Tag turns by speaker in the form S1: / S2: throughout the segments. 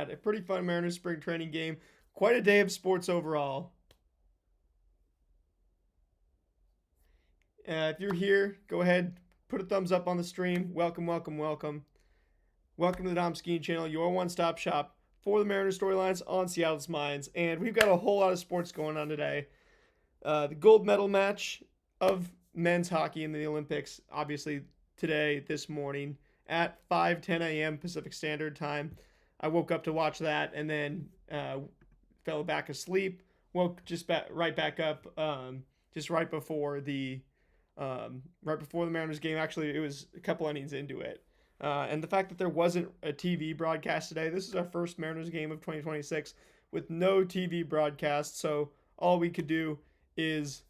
S1: that. A pretty fun Mariners spring training game. Quite a day of sports overall. If you're here, go ahead, put a thumbs up on the stream. Welcome, welcome, welcome. Welcome to the Dom Skiing Channel, your one-stop shop for the Mariners storylines on Seattle's minds. And we've got a whole lot of sports going on today. The gold medal match of men's hockey in the Olympics, obviously today, this morning, at 5:10 a.m. Pacific Standard Time. I woke up to watch that and then fell back asleep. Woke just right back up just right before the Mariners game. Actually, it was a couple innings into it. And the fact that there wasn't a TV broadcast today, this is our first Mariners game of 2026 with no TV broadcast. So all we could do is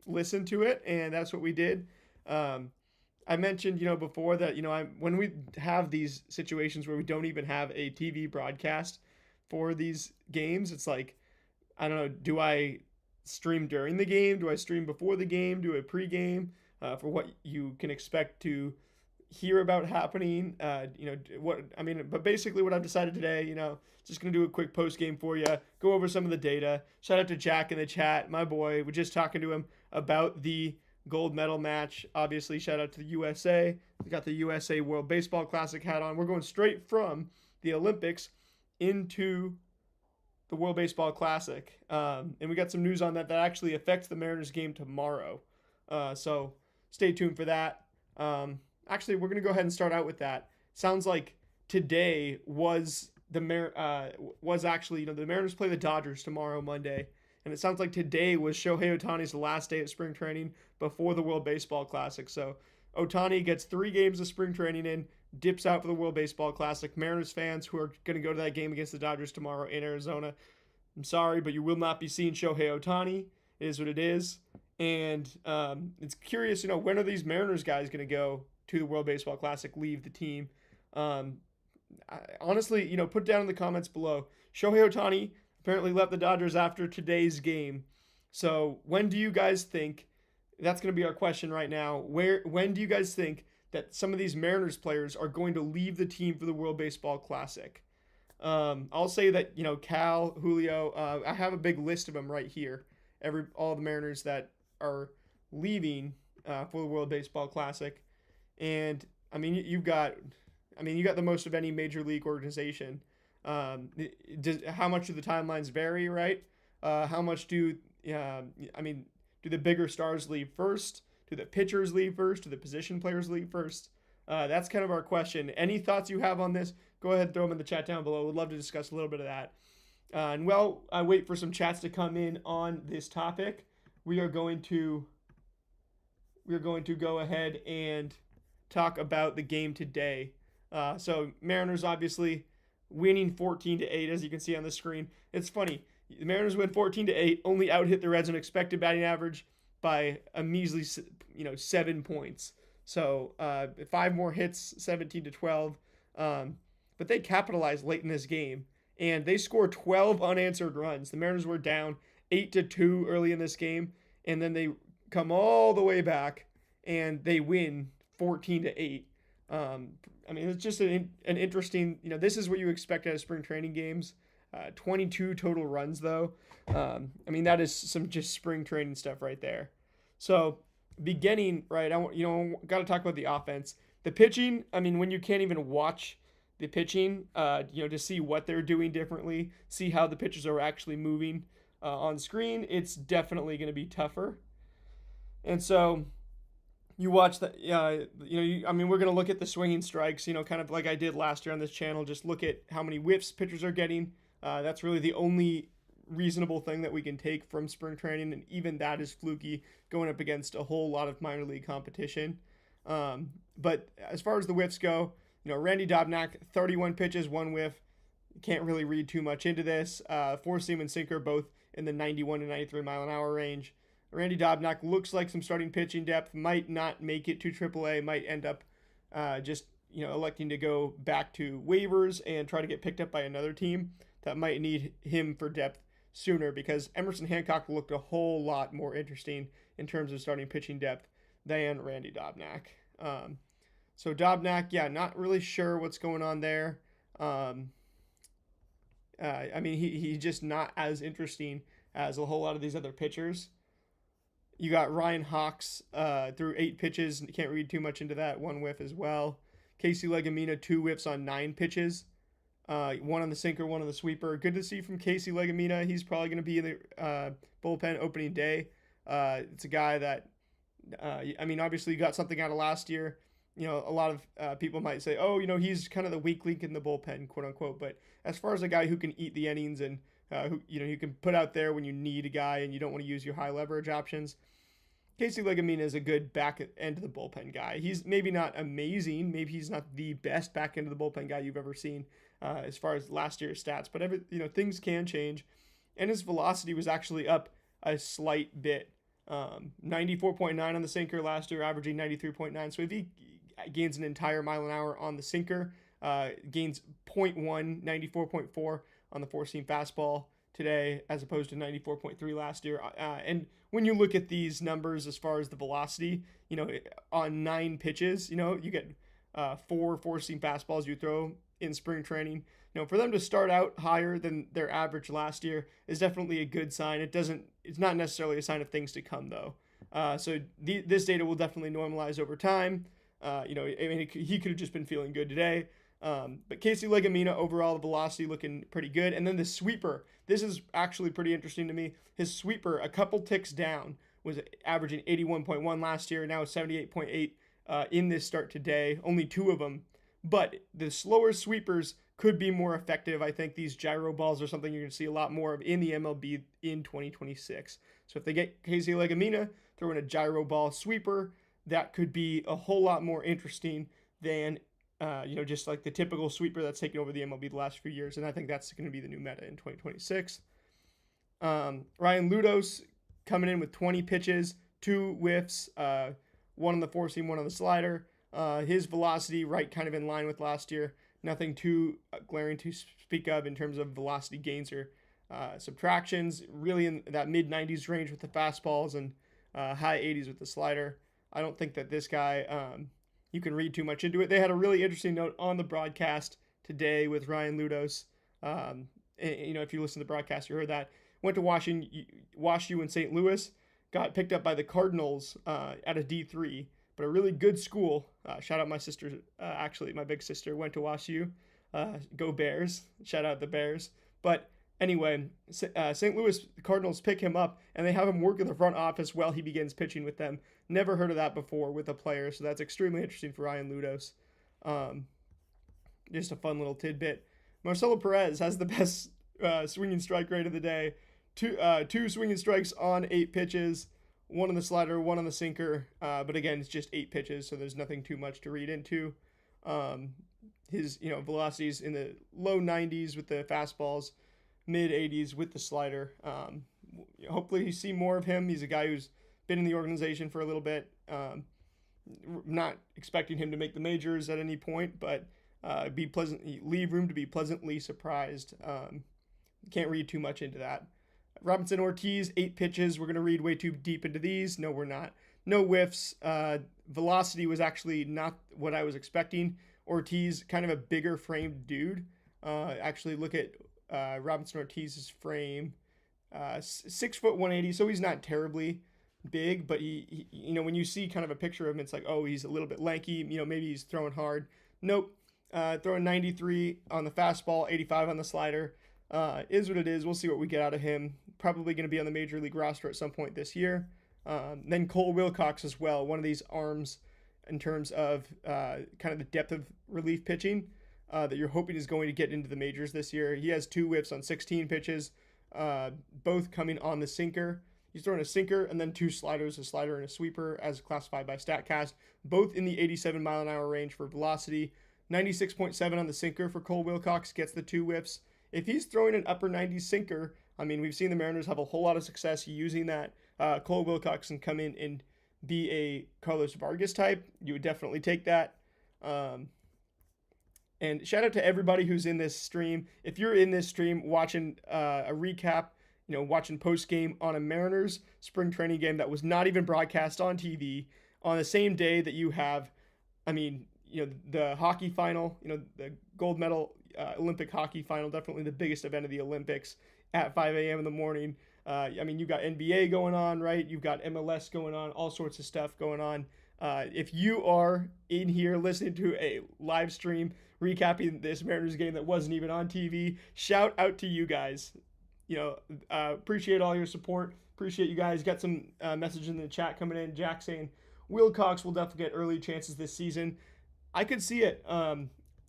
S1: listen to it, and that's what we did. I mentioned, before that, when we have these situations where we don't even have a TV broadcast for these games, it's like, I don't know, do I stream during the game? Do I stream before the game? Do a pregame for what you can expect to hear about happening? But basically what I've decided today, just going to do a quick post game for you, go over some of the data. Shout out to Jack in the chat, my boy. We're just talking to him about the gold medal match. Obviously, shout out to the USA. We got the USA World Baseball Classic hat on. We're going straight from the Olympics into the World Baseball Classic. And we got some news on that actually affects the Mariners game tomorrow. So stay tuned for that. Actually, we're going to go ahead and start out with that. Sounds like today was the Mariners play the Dodgers tomorrow, Monday. And it sounds like today was Shohei Ohtani's last day of spring training before the World Baseball Classic. So Ohtani gets 3 games of spring training in, dips out for the World Baseball Classic. Mariners fans who are going to go to that game against the Dodgers tomorrow in Arizona, I'm sorry, but you will not be seeing Shohei Ohtani. It is what it is. And it's curious, when are these Mariners guys going to go to the World Baseball Classic, leave the team? Honestly, put down in the comments below. Shohei Ohtani apparently left the Dodgers after today's game. So when do you guys think, that's going to be our question right now, when do you guys think that some of these Mariners players are going to leave the team for the World Baseball Classic? I'll say that, Cal, Julio, I have a big list of them right here. All the Mariners that are leaving for the World Baseball Classic. And you got the most of any major league organization. How much do the timelines vary, right? How much do the bigger stars leave first? Do the pitchers leave first? Do the position players leave first? That's kind of our question. Any thoughts you have on this, go ahead and throw them in the chat down below. We'd love to discuss a little bit of that. And while I wait for some chats to come in on this topic, we are going to go ahead and talk about the game today. So Mariners obviously winning 14-8, as you can see on the screen. It's funny. The Mariners win 14-8, only out-hit the Reds on expected batting average by a measly, 7 points. So 5 more hits, 17-12. But they capitalized late in this game, and they scored 12 unanswered runs. The Mariners were down 8-2 early in this game, and then they come all the way back, and they win 14-8. It's just an interesting, this is what you expect out of spring training games. 22 total runs, though. That is some just spring training stuff right there. So, beginning, right, got to talk about the offense. The pitching, when you can't even watch the pitching, to see what they're doing differently, see how the pitchers are actually moving on screen, it's definitely going to be tougher. And so you watch that, we're going to look at the swinging strikes, kind of like I did last year on this channel, just look at how many whiffs pitchers are getting. That's really the only reasonable thing that we can take from spring training, and even that is fluky going up against a whole lot of minor league competition. But as far as the whiffs go, Randy Dobnak, 31 pitches, 1 whiff. Can't really read too much into this. 4-seam and sinker, both in the 91 to 93 mile an hour range. Randy Dobnak looks like some starting pitching depth, might not make it to AAA, might end up electing to go back to waivers and try to get picked up by another team that might need him for depth sooner, because Emerson Hancock looked a whole lot more interesting in terms of starting pitching depth than Randy Dobnak. So Dobnak, yeah, not really sure what's going on there. Um, I mean, he's just not as interesting as a whole lot of these other pitchers. You got Ryan Hawks through 8 pitches. Can't read too much into that. 1 whiff as well. Casey Legumina, 2 whiffs on 9 pitches. One on the sinker, one on the sweeper. Good to see from Casey Legumina. He's probably going to be in the bullpen opening day. It's a guy that, I mean, obviously you got something out of last year. A lot of people might say, oh, he's kind of the weak link in the bullpen, quote unquote. But as far as a guy who can eat the innings and who you can put out there when you need a guy and you don't want to use your high leverage options, Casey Legumina is a good back end of the bullpen guy. He's maybe not amazing. Maybe he's not the best back end of the bullpen guy you've ever seen as far as last year's stats. But things can change, and his velocity was actually up a slight bit. 94.9 on the sinker last year, averaging 93.9. So if he gains an entire mile an hour on the sinker, gains 0.1, 94.4 on the four-seam fastball today, as opposed to 94.3 last year. And when you look at these numbers as far as the velocity, on 9 pitches, you get 4-seam fastballs you throw in spring training. For them to start out higher than their average last year is definitely a good sign. It's not necessarily a sign of things to come, though. So this data will definitely normalize over time. He could have just been feeling good today. But Casey Legumina, overall, the velocity looking pretty good. And then the sweeper. This is actually pretty interesting to me. His sweeper, a couple ticks down, was averaging 81.1 last year. Now 78.8 in this start today. Only 2 of them. But the slower sweepers could be more effective. I think these gyro balls are something you're going to see a lot more of in the MLB in 2026. So if they get Casey Legumina throwing a gyro ball sweeper, that could be a whole lot more interesting than just like the typical sweeper that's taken over the MLB the last few years. And I think that's going to be the new meta in 2026. Ryan Ludos coming in with 20 pitches, 2 whiffs, 1 on the four-seam, 1 on the slider. His velocity right kind of in line with last year. Nothing too glaring to speak of in terms of velocity gains or subtractions. Really in that mid-90s range with the fastballs and high 80s with the slider. I don't think that this guy, you can read too much into it. They had a really interesting note on the broadcast today with Ryan Ludos. If you listen to the broadcast, you heard that. Went to WashU in St. Louis. Got picked up by the Cardinals at a D3. But a really good school. Shout out my sister, actually, my big sister went to WashU. Go Bears. Shout out the Bears. But anyway, St. Louis Cardinals pick him up, and they have him work in the front office while he begins pitching with them. Never heard of that before with a player, so that's extremely interesting for Ryan Ludos. Just a fun little tidbit. Marcelo Perez has the best swinging strike rate of the day. Two swinging strikes on 8 pitches. 1 on the slider, 1 on the sinker. But again, it's just 8 pitches, so there's nothing too much to read into. His velocities in the low 90s with the fastballs, mid 80s with the slider. Hopefully you see more of him. He's a guy who's been in the organization for a little bit. Not expecting him to make the majors at any point, but leave room to be pleasantly surprised. Can't read too much into that. Robinson Ortiz, 8 pitches. We're going to read way too deep into these. No, we're not. No whiffs. Velocity was actually not what I was expecting. Ortiz, kind of a bigger framed dude. Actually, look at Robinson Ortiz's frame. 6 foot 180, so he's not terribly big, but he when you see kind of a picture of him, it's like, oh, he's a little bit lanky. Maybe he's throwing hard. Nope. Throwing 93 on the fastball, 85 on the slider. Is what it is. We'll see what we get out of him. Probably going to be on the major league roster at some point this year. Then Cole Wilcox as well, one of these arms in terms of kind of the depth of relief pitching that you're hoping is going to get into the majors this year. He has 2 whiffs on 16 pitches, both coming on the sinker. He's throwing a sinker and then 2 sliders, a slider and a sweeper, as classified by StatCast, both in the 87 mile an hour range for velocity. 96.7 on the sinker for Cole Wilcox, gets the 2 whiffs. If he's throwing an upper 90s sinker, I mean, we've seen the Mariners have a whole lot of success using that. Cole Wilcox can come in and be a Carlos Vargas type. You would definitely take that. And shout out to everybody who's in this stream. If you're in this stream watching a recap, watching Postgame on a Mariners spring training game that was not even broadcast on TV on the same day that you have, the hockey final, the gold medal Olympic hockey final, definitely the biggest event of the Olympics at 5 a.m. in the morning. You've got NBA going on, right? You've got MLS going on, all sorts of stuff going on. If you are in here listening to a live stream recapping this Mariners game that wasn't even on TV, shout out to you guys. Appreciate all your support. Appreciate you guys. Got some messages in the chat coming in. Jack saying Wilcox will definitely get early chances this season. I could see it.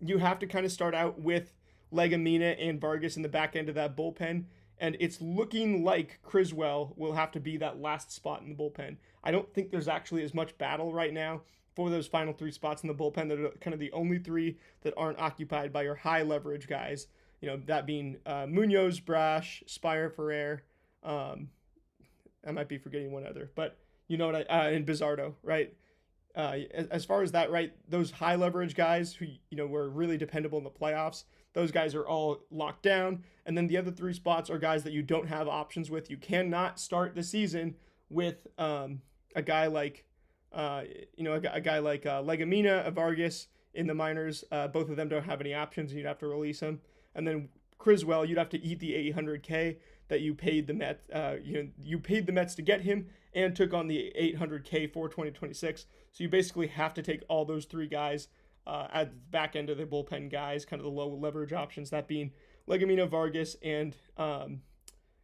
S1: You have to kind of start out with Legumina and Vargas in the back end of that bullpen, and it's looking like Criswell will have to be that last spot in the bullpen. I don't think there's actually as much battle right now for those final 3 spots in the bullpen. That are kind of the only 3 that aren't occupied by your high leverage guys. That being Munoz, Brash, Spire, Ferrer. I might be forgetting one other, but and Bizardo, right? As far as that, right, those high leverage guys who, were really dependable in the playoffs, those guys are all locked down. And then the other 3 spots are guys that you don't have options with. You cannot start the season with a guy like, Legumina, Vargas in the minors. Both of them don't have any options. You'd have to release them. And then Criswell, you'd have to eat the $800K that you paid the Mets. You paid the Mets to get him and took on the $800K for 2026. So you basically have to take all those 3 guys at the back end of the bullpen guys, kind of the low leverage options, that being Legumina, Vargas, and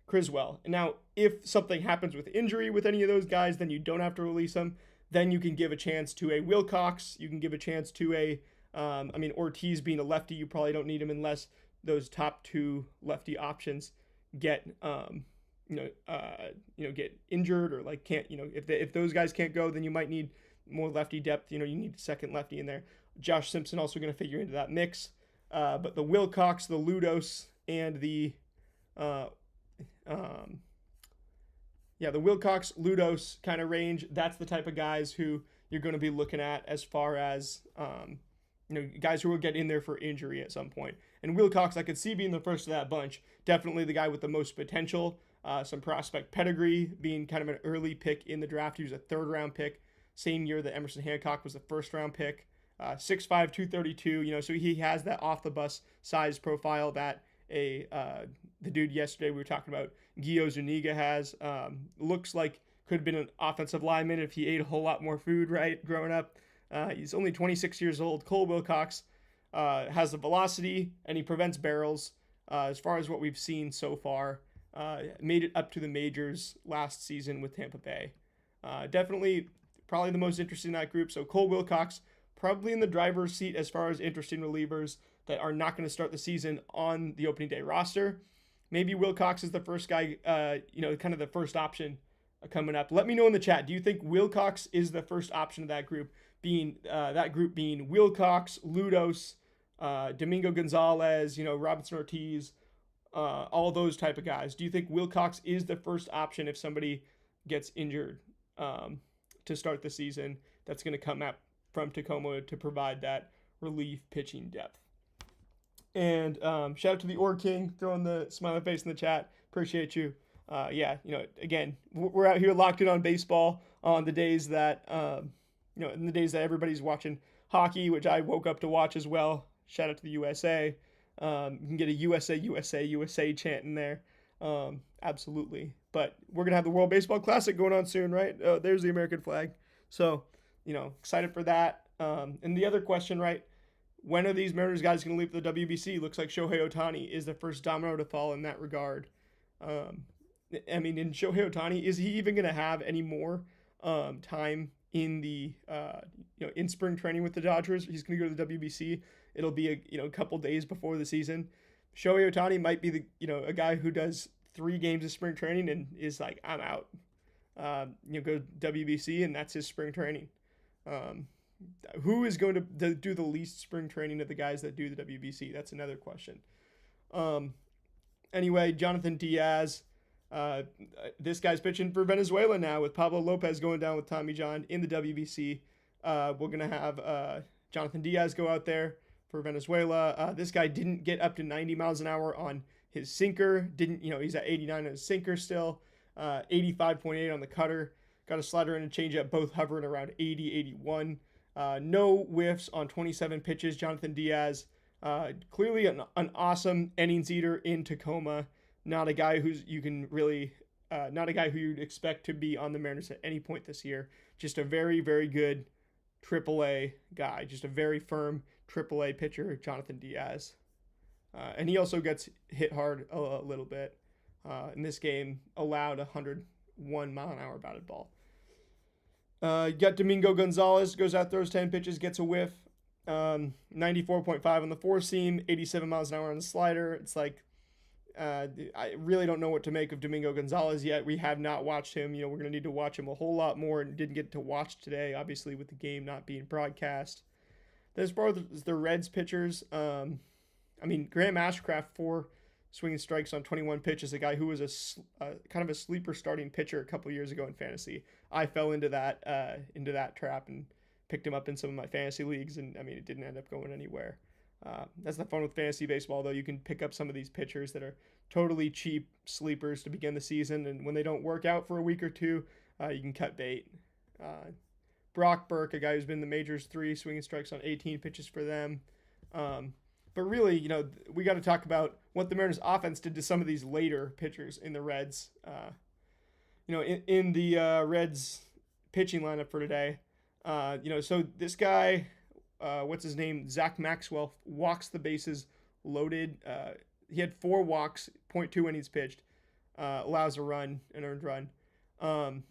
S1: Criswell. And now, if something happens with injury with any of those guys, then you don't have to release them. Then you can give a chance to a Wilcox. You can give a chance to a, Ortiz being a lefty, you probably don't need him unless those top 2 lefty options get get injured or can't, if those guys can't go, then you might need more lefty depth. You need a second lefty in there. Josh Simpson also going to figure into that mix. But the Wilcox, the Ludos, and the Wilcox, Ludos kind of range, that's the type of guys who you're going to be looking at as far as guys who will get in there for injury at some point. And Wilcox, I could see being the first of that bunch. Definitely the guy with the most potential, some prospect pedigree, being kind of an early pick in the draft. He was a 3rd-round pick, same year that Emerson Hancock was a 1st-round pick. 6'5", 232, so he has that off-the-bus size profile that the dude yesterday we were talking about, Gio Zuniga, has. Looks like could have been an offensive lineman if he ate a whole lot more food, right, growing up. He's only 26 years old. Cole Wilcox has the velocity, and he prevents barrels. As far as what we've seen so far, made it up to the majors last season with Tampa Bay. Definitely probably the most interesting in that group. So Cole Wilcox, probably in the driver's seat as far as interesting relievers that are not going to start the season on the opening day roster. Maybe Wilcox is the first guy, kind of the first option coming up. Let me know in the chat. Do you think Wilcox is the first option of that group? Being Wilcox, Ludos, Domingo Gonzalez, Robinson Ortiz, all those type of guys. Do you think Wilcox is the first option if somebody gets injured to start the season that's going to come up from Tacoma to provide that relief pitching depth? And shout out to the Org King throwing the smiley face in the chat. Appreciate you. Again, we're out here locked in on baseball on the days that in the days that everybody's watching hockey, which I woke up to watch as well. Shout out to the USA. You can get a USA chant in there. Absolutely. But we're going to have the World Baseball Classic going on soon, right? There's the American flag. So, excited for that. And the other question, right? When are these Mariners guys going to leave the WBC? Looks like Shohei Ohtani is the first domino to fall in that regard. In Shohei Ohtani, is he even going to have any more time in the in spring training with the Dodgers? He's going to go to the WBC. It'll be a couple days before the season. Shohei Ohtani might be a guy who does 3 games of spring training and is like, I'm out. Go to WBC and that's his spring training. Who is going to do the least spring training of the guys that do the WBC? That's another question. Anyway, Jonathan Diaz. This guy's pitching for Venezuela now with Pablo Lopez going down with Tommy John in the WBC. We're going to have Jonathan Diaz go out there for Venezuela. This guy didn't get up to 90 miles an hour on his sinker. He's at 89 on his sinker still. 85.8 on the cutter. Got a slider and a changeup, both hovering around 80, 81. No whiffs on 27 pitches. Jonathan Diaz, clearly an awesome innings eater in Tacoma. Not a guy not a guy who you'd expect to be on the Mariners at any point this year. Just a very, very good AAA guy. Just a very firm AAA pitcher, Jonathan Diaz. And he also gets hit hard a little bit. In this game, allowed 101 mile an hour batted ball. You got Domingo Gonzalez, goes out, throws 10 pitches, gets a whiff. 94.5 on the four seam, 87 miles an hour on the slider. It's like, I really don't know what to make of Domingo Gonzalez yet. We have not watched him. We're going to need to watch him a whole lot more, and didn't get to watch today, obviously, with the game not being broadcast. Then as far as the Reds pitchers, Graham Ashcraft, 4 swinging strikes on 21 pitches, a guy who was kind of a sleeper starting pitcher a couple years ago in fantasy. I fell into that trap and picked him up in some of my fantasy leagues, and it didn't end up going anywhere. That's the fun with fantasy baseball, though. You can pick up some of these pitchers that are totally cheap sleepers to begin the season, and when they don't work out for a week or two, you can cut bait. Brock Burke, a guy who's been in the majors, 3 swinging strikes on 18 pitches for them. But really, we got to talk about what the Mariners offense did to some of these later pitchers in the Reds. In the Reds pitching lineup for today, so this guy, what's his name? Zach Maxwell, walks the bases loaded. He had 4 walks, 0.2 innings pitched, allows an earned run. Go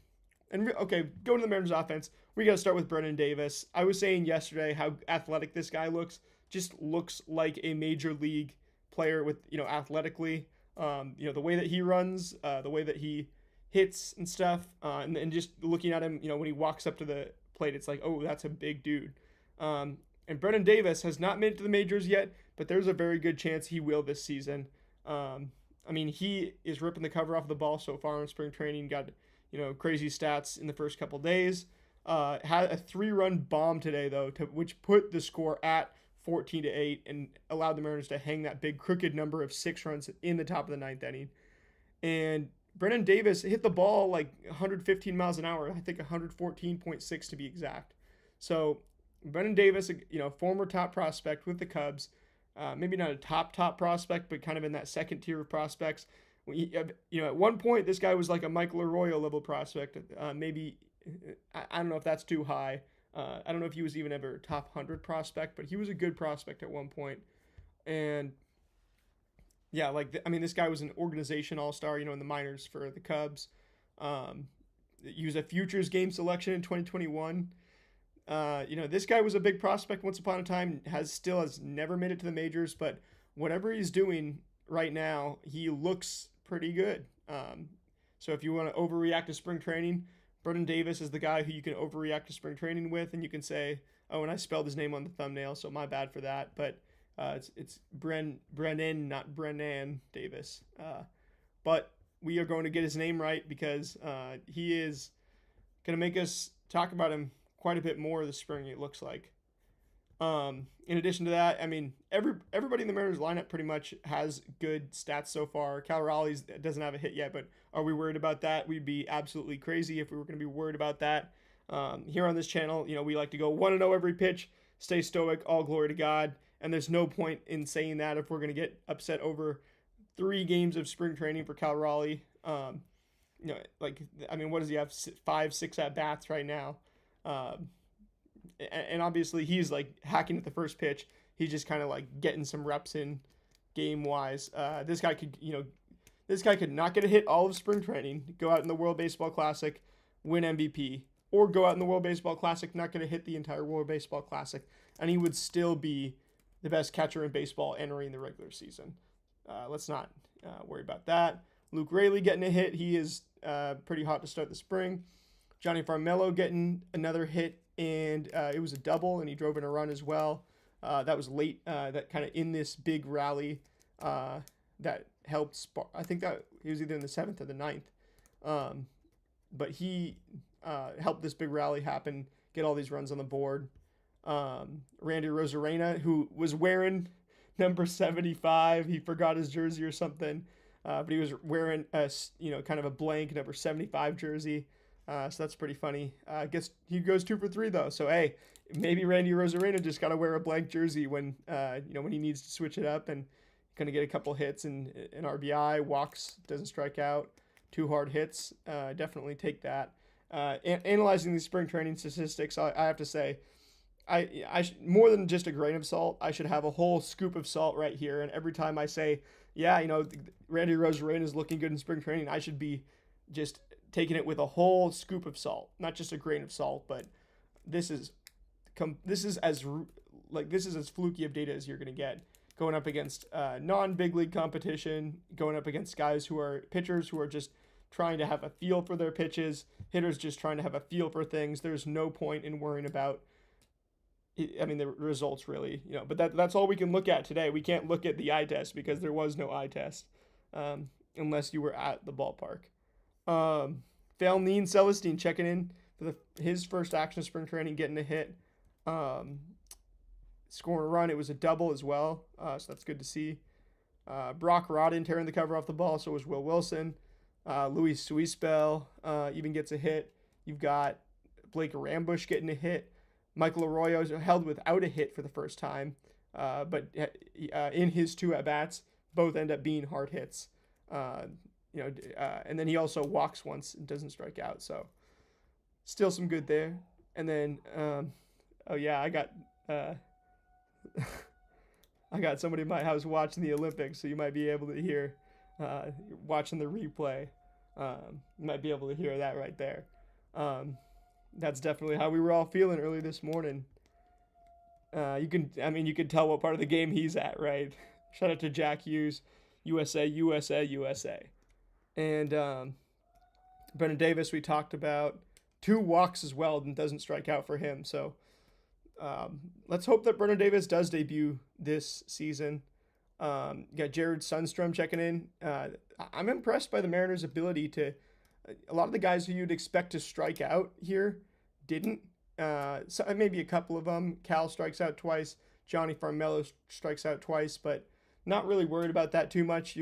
S1: to the Mariners offense. We got to start with Brennan Davis. I was saying yesterday how athletic this guy looks. Just looks like a major league player with, athletically, the way that he runs, the way that he hits and stuff, and just looking at him, when he walks up to the plate, it's like, oh, that's a big dude. And Brennan Davis has not made it to the majors yet, but there's a very good chance he will this season. He is ripping the cover off the ball so far in spring training. Got, crazy stats in the first couple days. Had a 3-run bomb today, though, which put the score at 14-8 and allowed the Mariners to hang that big crooked number of 6 runs in the top of the 9th inning. And Brennan Davis hit the ball like 115 miles an hour. I think 114.6 to be exact. So Brennan Davis, former top prospect with the Cubs, maybe not a top prospect, but kind of in that second tier of prospects. At one point, this guy was like a Michael Arroyo level prospect. Maybe, I don't know if that's too high. I don't know if he was even ever a top 100 prospect, but he was a good prospect at one point. And yeah, this guy was an organization all-star, in the minors for the Cubs. He was a futures game selection in 2021. This guy was a big prospect once upon a time, has never made it to the majors, but whatever he's doing right now, he looks pretty good. So if you want to overreact to spring training, Brennan Davis is the guy who you can overreact to spring training with, and you can say, oh, and I spelled his name on the thumbnail, so my bad for that. But it's Brennan, not Brennan Davis. But we are going to get his name right because he is going to make us talk about him quite a bit more this spring, it looks like. In addition to that, everybody in the Mariners lineup pretty much has good stats so far. Cal Raleigh doesn't have a hit yet, but are we worried about that? We'd be absolutely crazy if we were going to be worried about that. Here on this channel, we like to go 1-0 every pitch, stay stoic, all glory to God, and there's no point in saying that if we're going to get upset over 3 games of spring training for Cal Raleigh. What does he have? 5-6 at-bats right now. And obviously he's like hacking at the first pitch. He's just kind of like getting some reps in game wise. This guy could not get a hit all of spring training, go out in the World Baseball Classic, win MVP, or go out in the World Baseball Classic, not going to hit the entire World Baseball Classic, and he would still be the best catcher in baseball entering the regular season. Let's not worry about that. Luke Raley getting a hit. He is pretty hot to start the spring. Johnny Farmello getting another hit, and it was a double, and he drove in a run as well. That was late, that kind of in this big rally that helped spark. I think that he was either in the 7th or the 9th. But he helped this big rally happen, get all these runs on the board. Randy Rosarena, who was wearing number 75, he forgot his jersey or something, but he was wearing kind of a blank number 75 jersey. So that's pretty funny. I guess he goes 2 for 3 though. So hey, maybe Randy Rosarena just got to wear a blank jersey when when he needs to switch it up, and going to get a couple hits and an RBI, walks, doesn't strike out, 2 hard hits. Definitely take that. Analyzing these spring training statistics, I have to say, more than just a grain of salt, I should have a whole scoop of salt right here. And every time I say, yeah, Randy Rosarena is looking good in spring training, I should be just taking it with a whole scoop of salt, not just a grain of salt. But this is as fluky of data as you're going to get, going up against non-big league competition, going up against guys who are pitchers who are just trying to have a feel for their pitches, hitters just trying to have a feel for things. There's no point in worrying about the results really, but that's all we can look at today. We can't look at the eye test because there was no eye test, unless you were at the ballpark. Falneen Celestine checking in for his first action of spring training, getting a hit, scoring a run. It was a double as well, so that's good to see. Brock Rodden tearing the cover off the ball, so was Will Wilson. Luis Suispel even gets a hit. You've got Blake Rambush getting a hit. Michael Arroyo held without a hit for the first time, but in his 2 at-bats, both end up being hard hits. And then he also walks once and doesn't strike out, so still some good there. And then, I got I got somebody in my house watching the Olympics, so you might be able to hear, watching the replay, you might be able to hear that right there. That's definitely how we were all feeling early this morning. You can tell what part of the game he's at, right? Shout out to Jack Hughes, USA, USA, USA. And Brennan Davis, we talked about 2 walks as well and doesn't strike out for him. So let's hope that Brennan Davis does debut this season. You got Jared Sundstrom checking in. I'm impressed by the Mariners' ability to. A lot of the guys who you'd expect to strike out here didn't. So maybe a couple of them. Cal strikes out twice. Johnny Farmelo strikes out twice, but not really worried about that too much.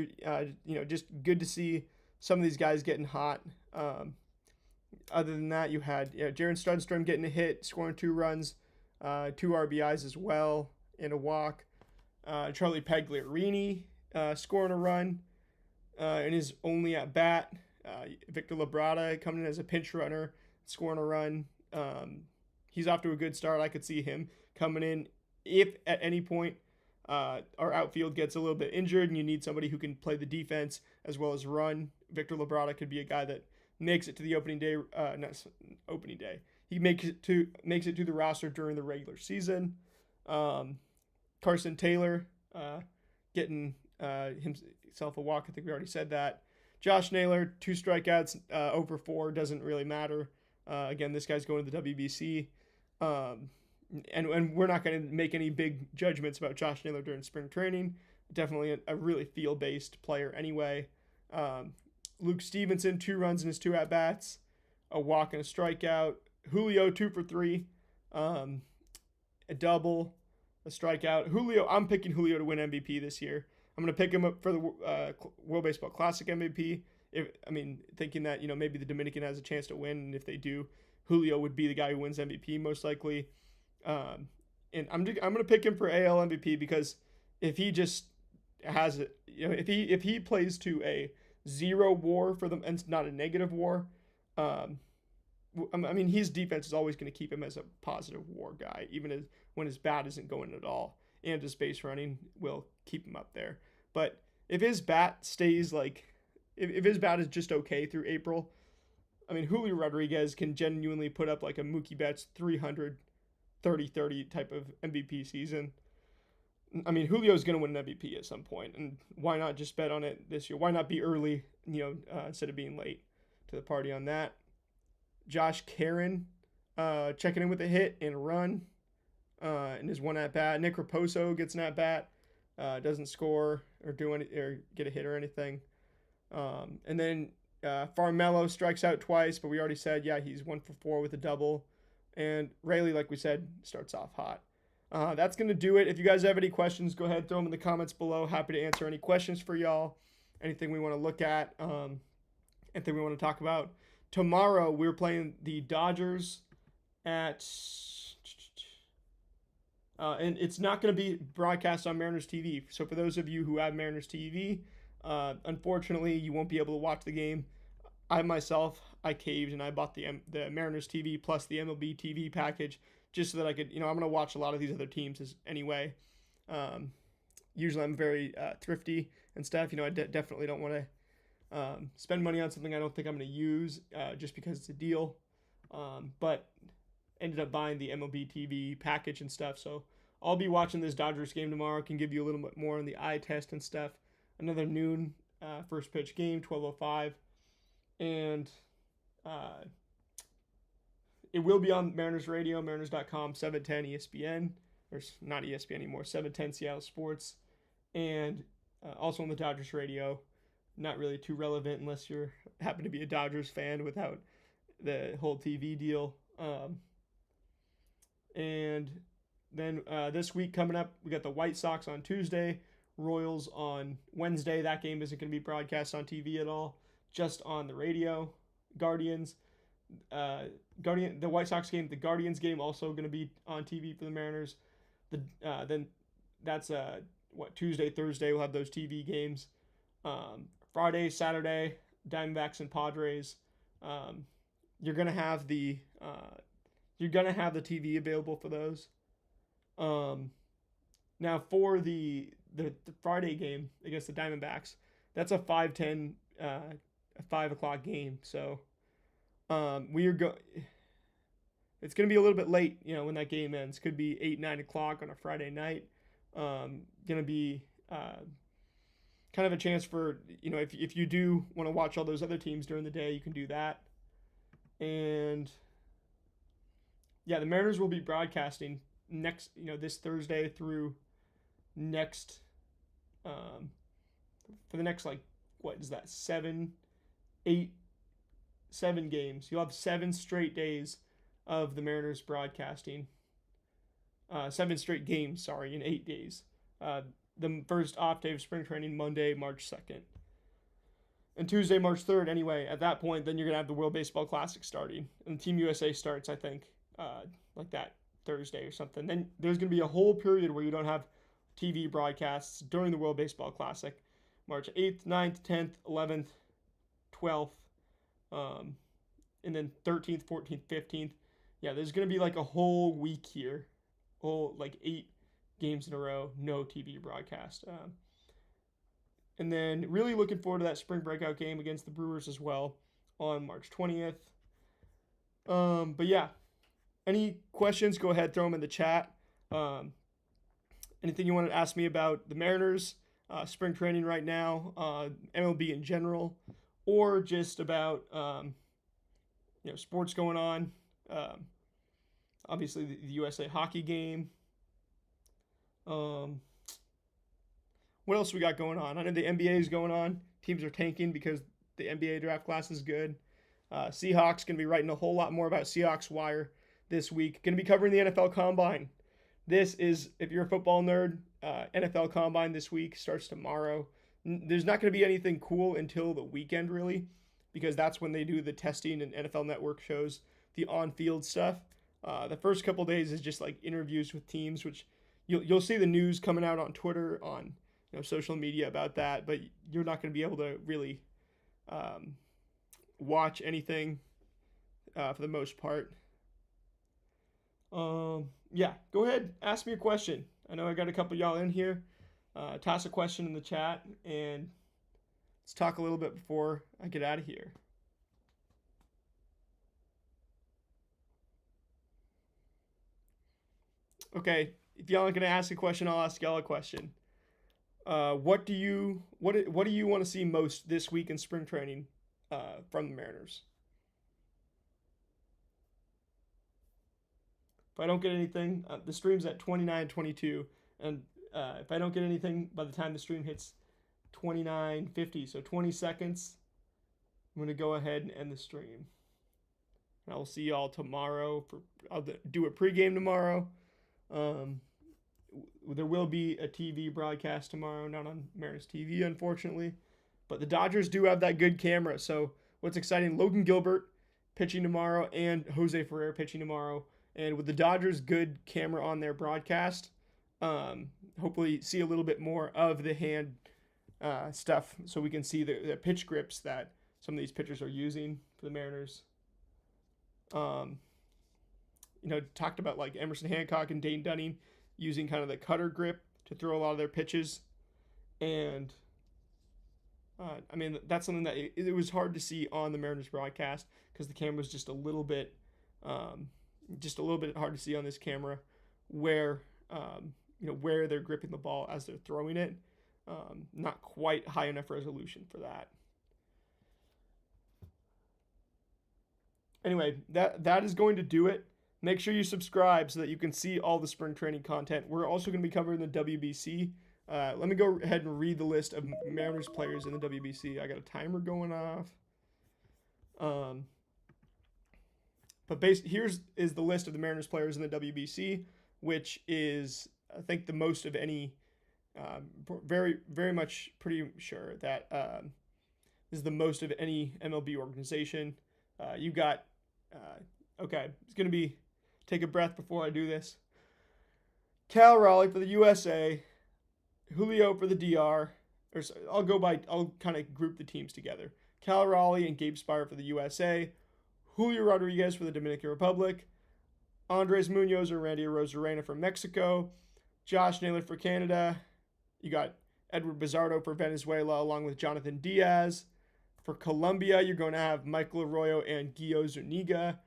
S1: Just good to see some of these guys getting hot. Other than that, you had Jared Sundstrom getting a hit, scoring 2 runs, 2 RBIs as well, and a walk. Charlie Pagliarini scoring a run in his only at bat. Victor Labrada coming in as a pinch runner, scoring a run. He's off to a good start. I could see him coming in if at any point our outfield gets a little bit injured and you need somebody who can play the defense as well as run. Victor Labrada could be a guy that makes it to the opening day. Not opening day. He makes it to the roster during the regular season. Carson Taylor getting himself a walk. I think we already said that. Josh Naylor, 2 strikeouts, over 4, doesn't really matter. Again, this guy's going to the WBC. And we're not going to make any big judgments about Josh Naylor during spring training. Definitely a really feel-based player anyway. Luke Stevenson, 2 runs in his 2 at-bats, a walk and a strikeout. Julio, 2 for 3, a double, a strikeout. Julio, I'm picking Julio to win MVP this year. I'm going to pick him up for the World Baseball Classic MVP. Thinking that, maybe the Dominican has a chance to win, and if they do, Julio would be the guy who wins MVP most likely. And I'm going to pick him for AL MVP because if he just has it, if he plays to a 0 WAR for them and it's not a negative WAR, his defense is always going to keep him as a positive WAR guy, even when his bat isn't going at all. And his base running will keep him up there. But if his bat stays if his bat is just okay through April, Julio Rodriguez can genuinely put up like a Mookie Betts 300, 30-30 type of MVP season. Julio's going to win an MVP at some point, and why not just bet on it this year? Why not be early, instead of being late to the party on that? Josh Caron checking in with a hit and a run. In his 1 at-bat. Nick Raposo gets an at-bat, doesn't score or get a hit or anything. And then Farmelo strikes out twice, but we already said, he's 1 for 4 with a double. And Rayleigh, like we said, starts off hot. That's going to do it. If you guys have any questions, go ahead, throw them in the comments below. Happy to answer any questions for y'all. Anything we want to look at, anything we want to talk about. tomorrow we're playing the Dodgers at, and it's not going to be broadcast on Mariners TV. So for those of you who have Mariners TV, unfortunately, you won't be able to watch the game. I caved and I bought the Mariners TV plus the MLB TV package just so that I could, I'm going to watch a lot of these other teams anyway. Usually I'm very thrifty and stuff. I definitely don't want to spend money on something I don't think I'm going to use just because it's a deal. But ended up buying the MLB TV package and stuff. So I'll be watching this Dodgers game tomorrow. Can give you a little bit more on the eye test and stuff. Another noon first pitch game, 12:05. And it will be on Mariners Radio, Mariners.com, 710 ESPN. Or not ESPN anymore, 710 Seattle Sports. And also on the Dodgers Radio. Not really too relevant unless you happen to be a Dodgers fan without the whole TV deal. And then this week coming up, we got the White Sox on Tuesday, Royals on Wednesday. That game isn't going to be broadcast on TV at all, just on the radio. Guardians, the White Sox game, the Guardians game also going to be on TV for the Mariners. Then that's Tuesday, Thursday we'll have those TV games. Friday, Saturday, Diamondbacks and Padres. You're gonna have the TV available for those. Now for the Friday game against the Diamondbacks, that's a 5:10 a 5 o'clock game. So it's gonna be a little bit late, when that game ends. Could be 8-9 o'clock on a Friday night. Gonna be kind of a chance for, if you do want to watch all those other teams during the day, you can do that. And yeah, the Mariners will be broadcasting next, this Thursday through next, for the next, what is that, 7 games. You'll have 7 straight days of the Mariners broadcasting. 7 straight games, in 8 days. The first off day of spring training, Monday, March 2nd. And Tuesday, March 3rd, anyway, at that point, then you're going to have the World Baseball Classic starting. And Team USA starts, I think, like that Thursday or something. Then there's going to be a whole period where you don't have TV broadcasts during the World Baseball Classic. March 8th, 9th, 10th, 11th, 12th, and then 13th, 14th, 15th. Yeah, there's going to be a whole week here. 8 games in a row, no TV broadcast. And then really looking forward to that spring breakout game against the Brewers as well on March 20th. But yeah, any questions, go ahead, throw them in the chat. Anything you want to ask me about the Mariners, spring training right now, MLB in general, or just about sports going on. Obviously the USA hockey game. What else we got going on? I know the NBA is going on. Teams are tanking because the NBA draft class is good. Seahawks going to be writing a whole lot more about Seahawks Wire this week. Going to be covering the NFL Combine. This is, if you're a football nerd, NFL Combine this week starts tomorrow. There's not going to be anything cool until the weekend, really, because that's when they do the testing and NFL Network shows the on-field stuff. The first couple days is just interviews with teams, which you'll see the news coming out on Twitter, on social media about that, but you're not going to be able to really watch anything for the most part. Yeah, go ahead, ask me a question. I know I got a couple y'all in here. Toss a question in the chat, and let's talk a little bit before I get out of here. Okay, if y'all aren't gonna ask a question, I'll ask y'all a question. What do you want to see most this week in spring training from the Mariners? If I don't get anything, the stream's at 29:22, and if I don't get anything by the time the stream hits 29:50, so 20 seconds, I'm gonna go ahead and end the stream. And I'll see y'all tomorrow. I'll do a pregame tomorrow. There will be a TV broadcast tomorrow, not on Mariners TV, unfortunately. But the Dodgers do have that good camera. So what's exciting, Logan Gilbert pitching tomorrow and Jose Ferrer pitching tomorrow. And with the Dodgers' good camera on their broadcast, hopefully see a little bit more of the hand stuff so we can see the pitch grips that some of these pitchers are using for the Mariners. Talked about like Emerson Hancock and Dane Dunning using kind of the cutter grip to throw a lot of their pitches. And that's something that it was hard to see on the Mariners broadcast because the camera was just a little bit hard to see on this camera where they're gripping the ball as they're throwing it. Not quite high enough resolution for that. Anyway, that is going to do it. Make sure you subscribe so that you can see all the spring training content. We're also going to be covering the WBC. Let me go ahead and read the list of Mariners players in the WBC. I got a timer going off. Here's the list of the Mariners players in the WBC, which is, I think, the most of any. Very, very much pretty sure that this is the most of any MLB organization. You got, okay, it's going to be, take a breath before I do this. Cal Raleigh for the USA, Julio for the DR, I'll kind of group the teams together. Cal Raleigh and Gabe Spire for the USA, Julio Rodriguez for the Dominican Republic, Andres Munoz or Randy Arozarena for Mexico, Josh Naylor for Canada. You got Edward Bizardo for Venezuela along with Jonathan Diaz. For Colombia, you're going to have Michael Arroyo and Guillo Zuniga.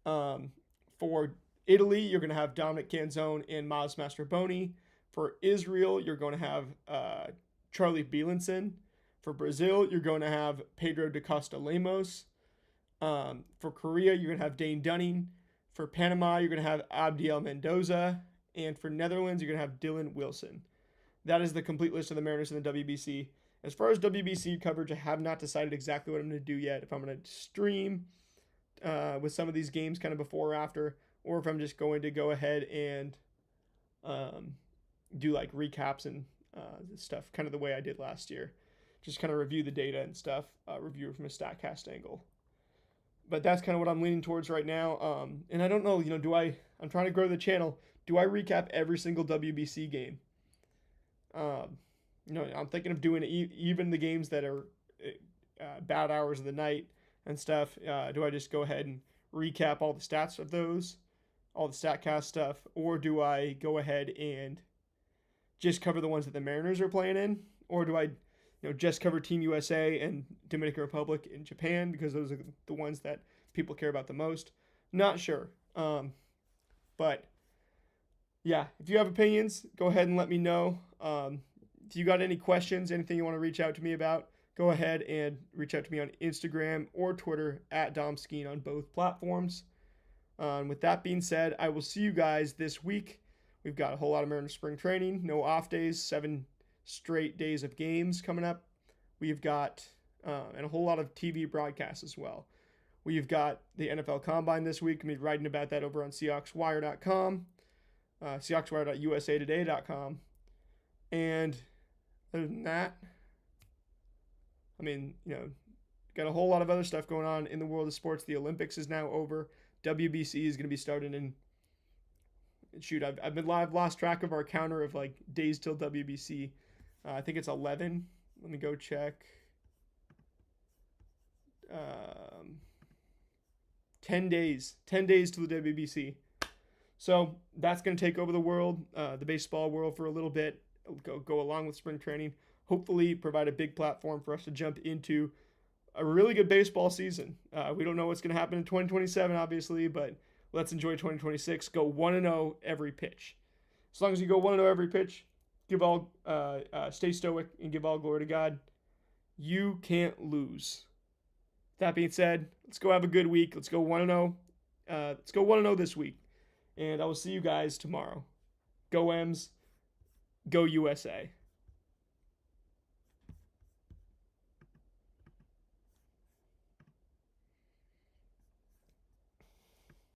S1: For Italy, you're going to have Dominic Canzone and Miles Mastrobuoni. For Israel, you're going to have Charlie Bielenson. For Brazil, you're going to have Pedro da Costa Lemos. For Korea, you're going to have Dane Dunning. For Panama, you're going to have Abdiel Mendoza. And for Netherlands, you're going to have Dylan Wilson. That is the complete list of the Mariners in the WBC. As far as WBC coverage, I have not decided exactly what I'm going to do yet. If I'm going to stream with some of these games kind of before or after, or if I'm just going to go ahead and do like recaps and stuff, kind of the way I did last year. Just kind of review the data and stuff, review it from a StatCast angle. But that's kind of what I'm leaning towards right now. And I don't know, I'm trying to grow the channel. Do I recap every single WBC game? I'm thinking of doing even the games that are bad hours of the night and stuff. Do I just go ahead and recap all the stats of those, all the StatCast stuff, or do I go ahead and just cover the ones that the Mariners are playing in, or do I, just cover Team USA and Dominican Republic and Japan because those are the ones that people care about the most? Not sure. But yeah, if you have opinions, go ahead and let me know. If you got any questions, anything you want to reach out to me about, go ahead and reach out to me on Instagram or Twitter at Domskeen on both platforms. With that being said, I will see you guys this week. We've got a whole lot of Mariners spring training, no off days, 7 straight days of games coming up. We've got and a whole lot of TV broadcasts as well. We've got the NFL Combine this week. I'm writing about that over on SeahawksWire.com, SeahawksWire.usatoday.com. And other than that, got a whole lot of other stuff going on in the world of sports. The Olympics is now over. WBC is going to be starting in, I've lost track of our counter of like days till WBC. I think it's 11. Let me go check. 10 days till the WBC. So that's going to take over the world, the baseball world for a little bit. Go along with spring training. Hopefully provide a big platform for us to jump into a really good baseball season. We don't know what's going to happen in 2027, obviously, but let's enjoy 2026. Go 1-0 every pitch. As long as you go 1-0 every pitch, stay stoic and give all glory to God. You can't lose. That being said, let's go have a good week. Let's go 1-0. Let's go 1-0 this week. And I will see you guys tomorrow. Go M's. Go USA.